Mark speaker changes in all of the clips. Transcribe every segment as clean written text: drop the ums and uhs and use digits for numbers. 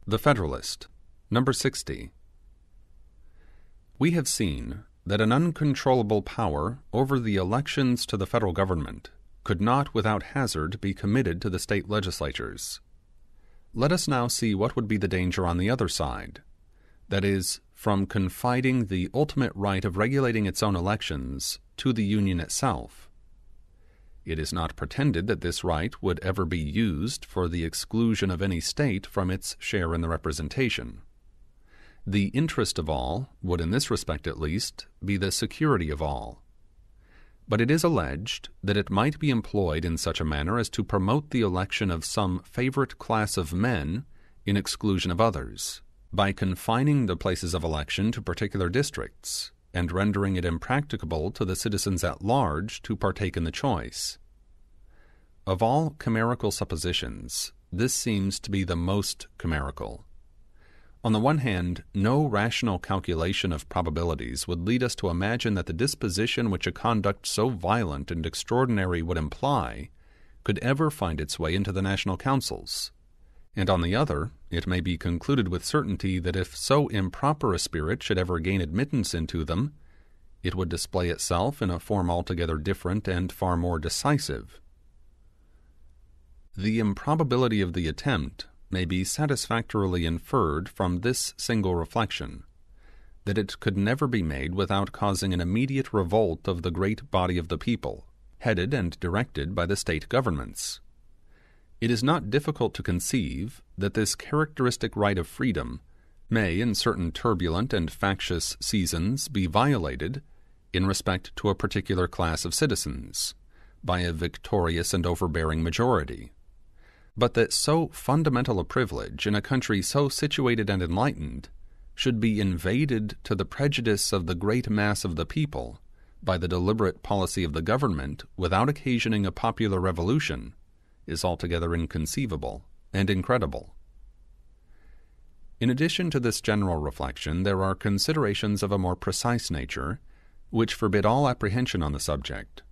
Speaker 1: The Federalist No.60. We have seen that an uncontrollable power over the elections to the federal government could not without hazard be committed to the state legislatures. Let us now see what would be the danger on the other side, that is, from confiding the ultimate right of regulating its own elections to the Union itself. It is not pretended that this right would ever be used for the exclusion of any state from its share in the representation. The interest of all would, in this respect at least, be the security of all. But it is alleged that it might be employed in such a manner as to promote the election of some favorite class of men in exclusion of others, by confining the places of election to particular districts, and rendering it impracticable to the citizens at large to partake in the choice. Of all chimerical suppositions, this seems to be the most chimerical. On the one hand, no rational calculation of probabilities would lead us to imagine that the disposition which a conduct so violent and extraordinary would imply could ever find its way into the national councils, and on the other, it may be concluded with certainty that if so improper a spirit should ever gain admittance into them, it would display itself in a form altogether different and far more decisive. The improbability of the attempt may be satisfactorily inferred from this single reflection, that it could never be made without causing an immediate revolt of the great body of the people, headed and directed by the state governments. It is not difficult to conceive that this characteristic right of freedom may, in certain turbulent and factious seasons, be violated in respect to a particular class of citizens, by a victorious and overbearing majority, but that so fundamental a privilege in a country so situated and enlightened should be invaded to the prejudice of the great mass of the people by the deliberate policy of the government without occasioning a popular revolution is altogether inconceivable and incredible. In addition to this general reflection, there are considerations of a more precise nature which forbid all apprehension on the subject.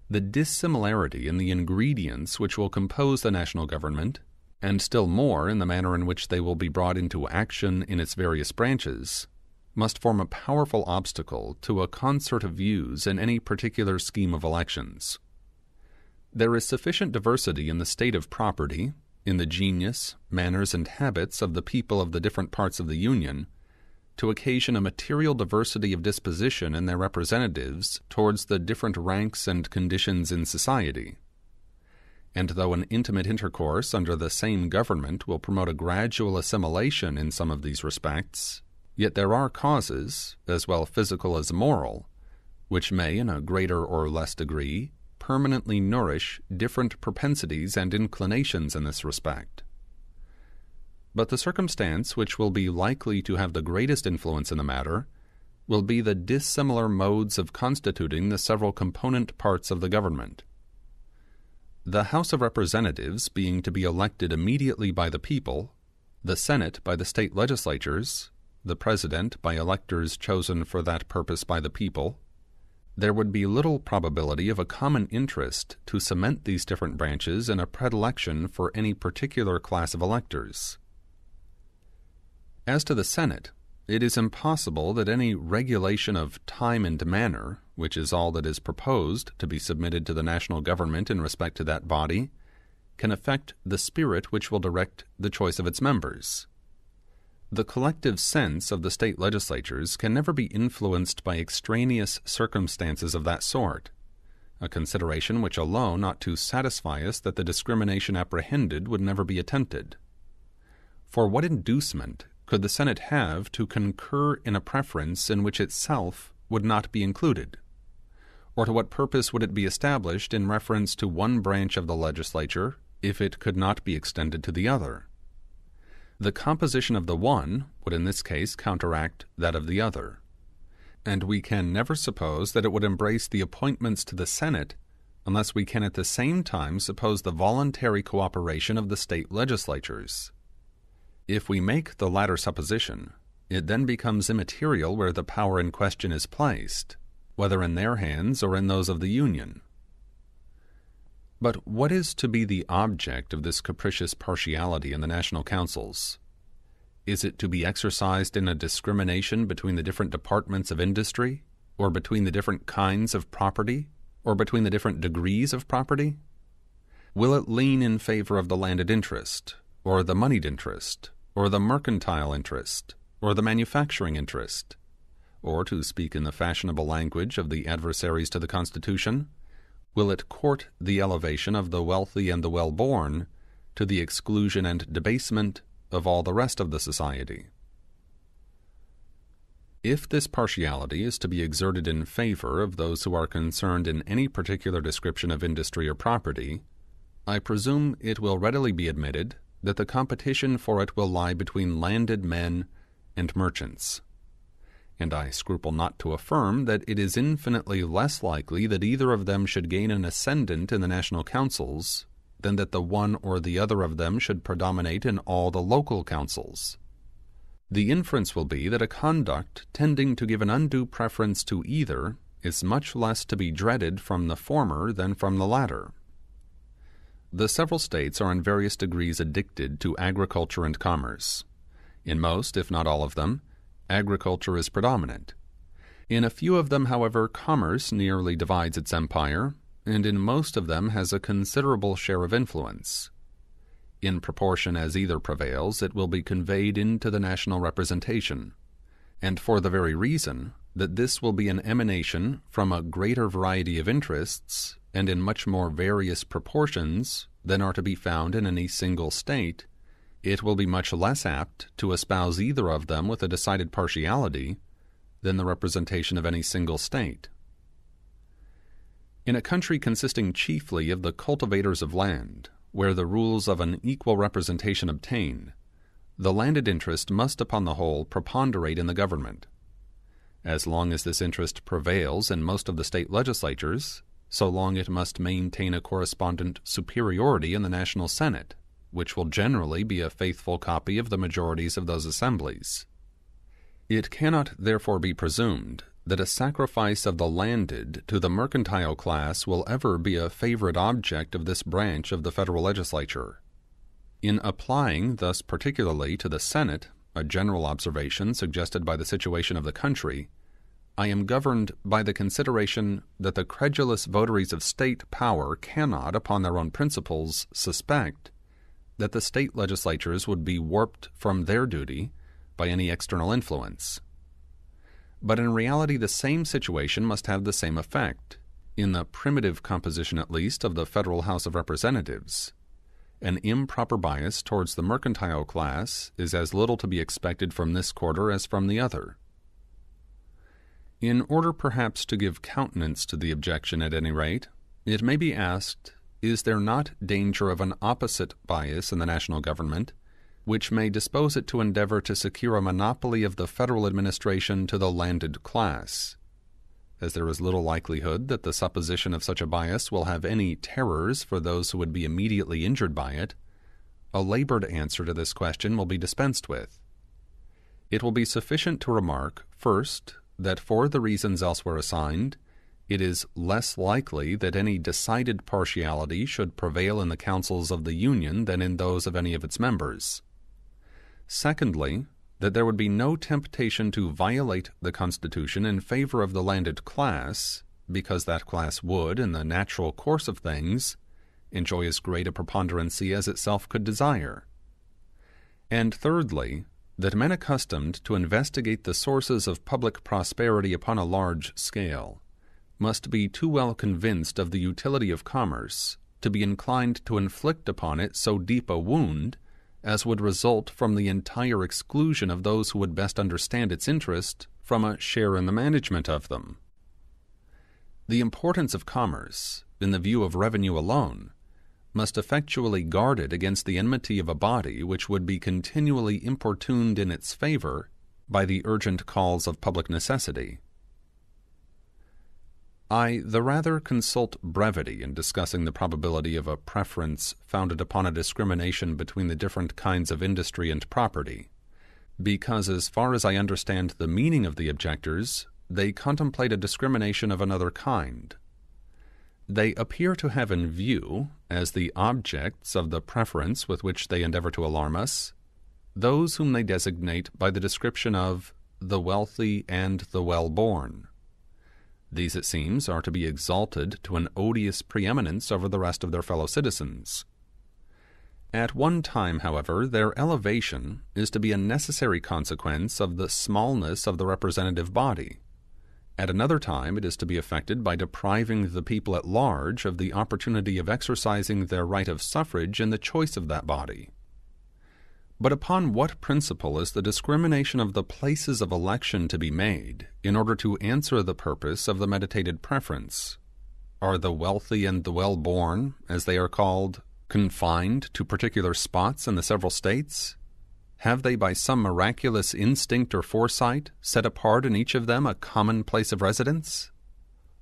Speaker 1: The dissimilarity in the ingredients which will compose the national government, and still more in the manner in which they will be brought into action in its various branches, must form a powerful obstacle to a concert of views in any particular scheme of elections. There is sufficient diversity in the state of property, in the genius, manners, and habits of the people of the different parts of the Union, to occasion a material diversity of disposition in their representatives towards the different ranks and conditions in society. And though an intimate intercourse under the same government will promote a gradual assimilation in some of these respects, yet there are causes, as well physical as moral, which may, in a greater or less degree, permanently nourish different propensities and inclinations in this respect. But the circumstance which will be likely to have the greatest influence in the matter will be the dissimilar modes of constituting the several component parts of the government. The House of Representatives being to be elected immediately by the people, the Senate by the state legislatures, the President by electors chosen for that purpose by the people, there would be little probability of a common interest to cement these different branches in a predilection for any particular class of electors. As to the Senate, it is impossible that any regulation of time and manner, which is all that is proposed to be submitted to the national government in respect to that body, can affect the spirit which will direct the choice of its members. The collective sense of the state legislatures can never be influenced by extraneous circumstances of that sort, a consideration which alone ought to satisfy us that the discrimination apprehended would never be attempted. For what inducement could the Senate have to concur in a preference in which itself would not be included? Or to what purpose would it be established in reference to one branch of the legislature if it could not be extended to the other? The composition of the one would in this case counteract that of the other, and we can never suppose that it would embrace the appointments to the Senate unless we can at the same time suppose the voluntary cooperation of the state legislatures. If we make the latter supposition, it then becomes immaterial where the power in question is placed, whether in their hands or in those of the Union. But what is to be the object of this capricious partiality in the national councils, Is it to be exercised in a discrimination between the different departments of industry, or between the different kinds of property, or between the different degrees of property? Will it lean in favor of the landed interest, or the moneyed interest, or the mercantile interest, or the manufacturing interest? Or, to speak in the fashionable language of the adversaries to the Constitution, will it court the elevation of the wealthy and the well-born to the exclusion and debasement of all the rest of the society? If this partiality is to be exerted in favor of those who are concerned in any particular description of industry or property, I presume it will readily be admitted that the competition for it will lie between landed men and merchants. And I scruple not to affirm that it is infinitely less likely that either of them should gain an ascendant in the national councils than that the one or the other of them should predominate in all the local councils. The inference will be that a conduct tending to give an undue preference to either is much less to be dreaded from the former than from the latter. The several states are in various degrees addicted to agriculture and commerce. In most, if not all of them, agriculture is predominant. In a few of them, however, commerce nearly divides its empire, and in most of them has a considerable share of influence. In proportion as either prevails, it will be conveyed into the national representation, and for the very reason that this will be an emanation from a greater variety of interests and in much more various proportions than are to be found in any single state, it will be much less apt to espouse either of them with a decided partiality than the representation of any single state. In a country consisting chiefly of the cultivators of land, where the rules of an equal representation obtain, the landed interest must upon the whole preponderate in the government. As long as this interest prevails in most of the state legislatures, so long it must maintain a correspondent superiority in the national Senate, which will generally be a faithful copy of the majorities of those assemblies. It cannot therefore be presumed that a sacrifice of the landed to the mercantile class will ever be a favorite object of this branch of the federal legislature. In applying thus particularly to the Senate a general observation suggested by the situation of the country, I am governed by the consideration that the credulous votaries of state power cannot, upon their own principles, suspect that the state legislatures would be warped from their duty by any external influence. But in reality the same situation must have the same effect, in the primitive composition at least of the Federal House of Representatives. An improper bias towards the mercantile class is as little to be expected from this quarter as from the other. In order perhaps to give countenance to the objection at any rate, it may be asked, is there not danger of an opposite bias in the national government, which may dispose it to endeavor to secure a monopoly of the federal administration to the landed class? As there is little likelihood that the supposition of such a bias will have any terrors for those who would be immediately injured by it, a labored answer to this question will be dispensed with. It will be sufficient to remark, first, that for the reasons elsewhere assigned, it is less likely that any decided partiality should prevail in the councils of the Union than in those of any of its members. Secondly, that there would be no temptation to violate the Constitution in favor of the landed class, because that class would, in the natural course of things, enjoy as great a preponderancy as itself could desire. And thirdly, that men accustomed to investigate the sources of public prosperity upon a large scale must be too well convinced of the utility of commerce to be inclined to inflict upon it so deep a wound as would result from the entire exclusion of those who would best understand its interest from a share in the management of them. The importance of commerce, in the view of revenue alone, must effectually guard it against the enmity of a body which would be continually importuned in its favor by the urgent calls of public necessity. I the rather consult brevity in discussing the probability of a preference founded upon a discrimination between the different kinds of industry and property, because as far as I understand the meaning of the objectors, they contemplate a discrimination of another kind. They appear to have in view, as the objects of the preference with which they endeavor to alarm us, those whom they designate by the description of the wealthy and the well-born. These, it seems, are to be exalted to an odious preeminence over the rest of their fellow citizens. At one time, however, their elevation is to be a necessary consequence of the smallness of the representative body. At another time, it is to be effected by depriving the people at large of the opportunity of exercising their right of suffrage in the choice of that body. But upon what principle is the discrimination of the places of election to be made in order to answer the purpose of the meditated preference? Are the wealthy and the well-born, as they are called, confined to particular spots in the several states? Have they by some miraculous instinct or foresight set apart in each of them a common place of residence?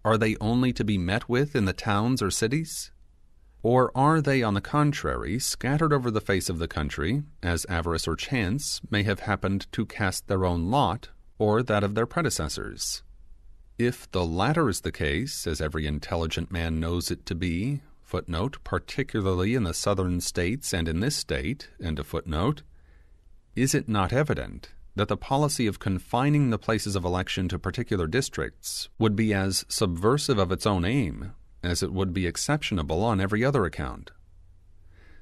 Speaker 1: Are they only to be met with in the towns or cities? Or are they, on the contrary, scattered over the face of the country, as avarice or chance may have happened to cast their own lot, or that of their predecessors? If the latter is the case, as every intelligent man knows it to be, footnote, particularly in the southern states and in this state, end of footnote, is it not evident that the policy of confining the places of election to particular districts would be as subversive of its own aim as it would be exceptionable on every other account?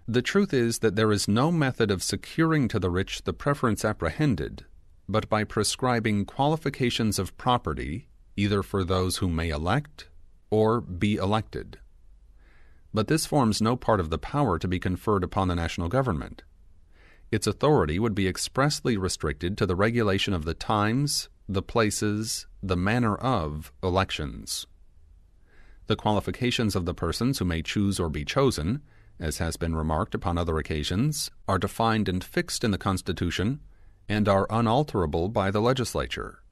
Speaker 1: The truth is that there is no method of securing to the rich the preference apprehended, but by prescribing qualifications of property either for those who may elect or be elected. But this forms no part of the power to be conferred upon the national government. Its authority would be expressly restricted to the regulation of the times, the places, the manner of elections. The qualifications of the persons who may choose or be chosen, as has been remarked upon other occasions, are defined and fixed in the Constitution, and are unalterable by the legislature.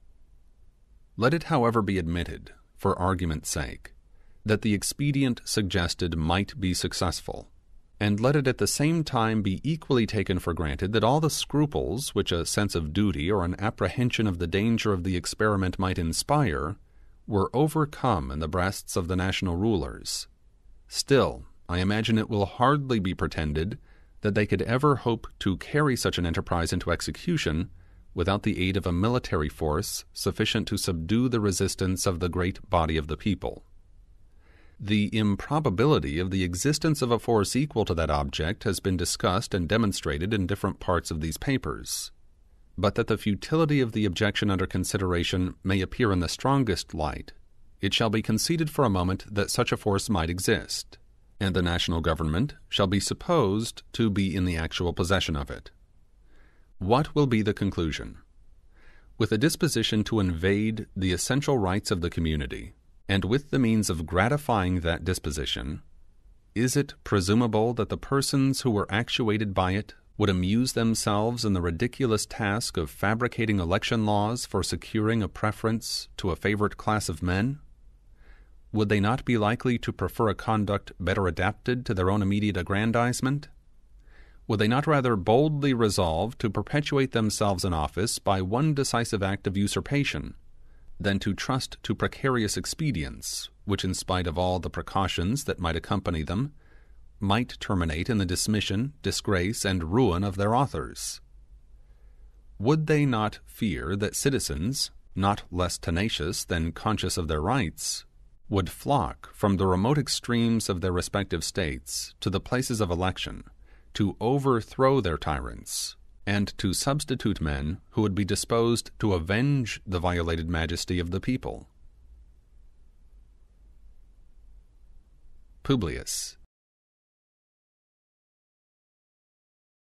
Speaker 1: Let it, however, be admitted, for argument's sake, that the expedient suggested might be successful, and let it at the same time be equally taken for granted that all the scruples which a sense of duty or an apprehension of the danger of the experiment might inspire were overcome in the breasts of the national rulers. Still, I imagine it will hardly be pretended that they could ever hope to carry such an enterprise into execution without the aid of a military force sufficient to subdue the resistance of the great body of the people. The improbability of the existence of a force equal to that object has been discussed and demonstrated in different parts of these papers. But that the futility of the objection under consideration may appear in the strongest light, it shall be conceded for a moment that such a force might exist, and the national government shall be supposed to be in the actual possession of it. What will be the conclusion? With a disposition to invade the essential rights of the community, and with the means of gratifying that disposition, is it presumable that the persons who were actuated by it would amuse themselves in the ridiculous task of fabricating election laws for securing a preference to a favorite class of men? Would they not be likely to prefer a conduct better adapted to their own immediate aggrandizement? Would they not rather boldly resolve to perpetuate themselves in office by one decisive act of usurpation, than to trust to precarious expedients, which, in spite of all the precautions that might accompany them, might terminate in the dismission, disgrace, and ruin of their authors? Would they not fear that citizens, not less tenacious than conscious of their rights, would flock from the remote extremes of their respective states to the places of election to overthrow their tyrants, and to substitute men who would be disposed to avenge the violated majesty of the people? Publius,